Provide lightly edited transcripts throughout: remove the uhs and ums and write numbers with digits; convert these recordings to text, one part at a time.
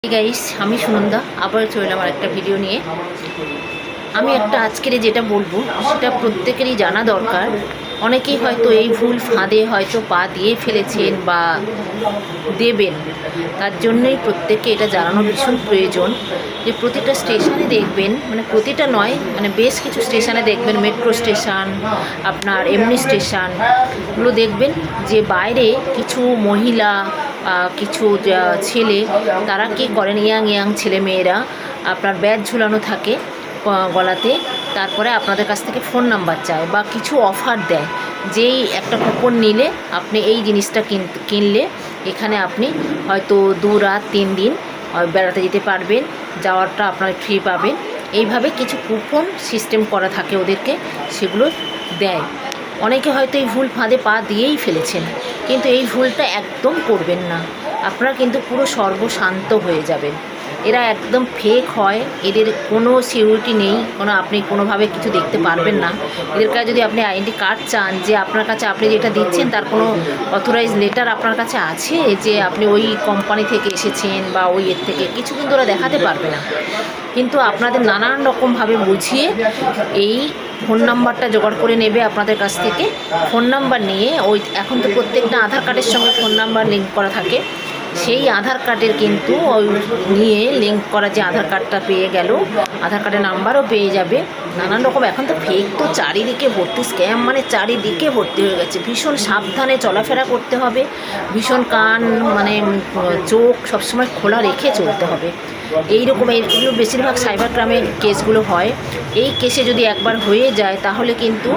Hey guys, আমি সুনন্দা আবার চলে এলাম একটা ভিডিও নিয়ে। আমি একটা আজকের যেটা বলবো সেটা প্রত্যেকেরই জানা দরকার। অনেকেই হয়তো এই ভুল ফাঁদে হয়তো পা দিয়ে ফেলেছেন বা দেবেন, তার জন্যই প্রত্যেককে এটা জানানো ভীষণ প্রয়োজন যে প্রতিটা স্টেশনে দেখবেন, মানে প্রতিটা নয়, মানে বেশ কিছু স্টেশনে দেখবেন, মেট্রো স্টেশন, আপনার এমনি স্টেশনগুলো দেখবেন যে বাইরে কিছু মহিলা, কিছু ছেলে, তারা কি করেন, ইয়াং ছেলে মেয়েরা আপনার ব্যাগ ঝুলানো থাকে গলাতে, তারপরে আপনাদের কাছ থেকে ফোন নাম্বার চায় বা কিছু অফার দেয়, যেই একটা কুপন নিলে আপনি এই জিনিসটা কিনলে এখানে আপনি হয়তো 2 রাত 3 দিন বেড়াতে যেতে পারবেন, যাওয়াটা আপনার ফ্রি পাবেন। এইভাবে কিছু কুপন সিস্টেম করা থাকে ওদেরকে, সেগুলো দেয়। অনেকে হয়তো এই ভুল ফাঁদে পা দিয়েই ফেলেছেন, কিন্তু এই ভুলটা একদম করবেন না। আপনারা কিন্তু পুরো সর্বশান্ত হয়ে যাবেন। এরা একদম ফেক হয়, এদের কোনো সিকিউরিটি নেই, আপনি কোনোভাবে কিছু দেখতে পারবেন না। এদের কাছে যদি আপনি আইডেন্টি কার্ড চান, যে আপনার কাছে আপনি যেটা দিচ্ছেন তার কোনো অথরাইজ লেটার আপনার কাছে আছে যে আপনি ওই কোম্পানি থেকে এসেছেন বা ওই এর থেকে, কিছু কিন্তু ওরা দেখাতে পারবে না। কিন্তু আপনাদের নানান রকমভাবে বুঝিয়ে এই ফোন নাম্বারটা জোগাড় করে নেবে আপনাদের কাছ থেকে। ফোন নাম্বার নিয়ে এখন তো প্রত্যেকটা আধার কার্ডের সঙ্গে ফোন নাম্বার লিঙ্ক করা থাকে, সেই আধার কার্ডের কিন্তু ওই নিয়ে লিঙ্ক করা, যে আধার কার্ডটা পেয়ে গেল, আধার কার্ডের নাম্বারও পেয়ে যাবে। নানান রকম এখন তো ফেক তো চারিদিকে ভর্তি, স্ক্যাম মানে চারিদিকে ভর্তি হয়ে গেছে। ভীষণ সাবধানে চলাফেরা করতে হবে, ভীষণ কান মানে চোখ সবসময় খোলা রেখে চলতে হবে। এইরকম এইগুলো বেশিরভাগ সাইবার ক্রাইমের কেসগুলো হয়। এই কেসে যদি একবার হয়ে যায় তাহলে কিন্তু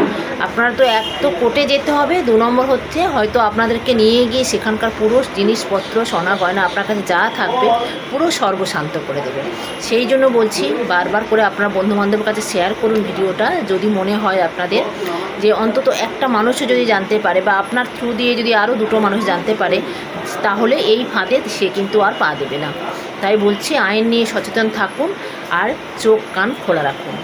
আপনারা তো এক তো কোর্টে যেতে হবে, 2 নম্বর হচ্ছে হয়তো আপনাদেরকে নিয়ে গিয়ে সেখানকার পুরো জিনিসপত্র, সোনা গয়না আপনার কাছে যা থাকবে পুরো সর্বশান্ত করে দেবে। সেই জন্য বলছি, বারবার করে আপনার বন্ধুবান্ধবের কাছে শেয়ার করুন ভিডিওটা, যদি মনে হয় আপনাদের যে অন্তত একটা মানুষও যদি জানতে পারে বা আপনার থ্রু দিয়ে যদি আরও 2টো মানুষ জানতে পারে, তাহলে এই ফাঁদে সে কিন্তু আর পা দেবে না। তাই বলছি, আইন নিয়ে সচেতন থাকুন আর চোখ কান খোলা রাখুন।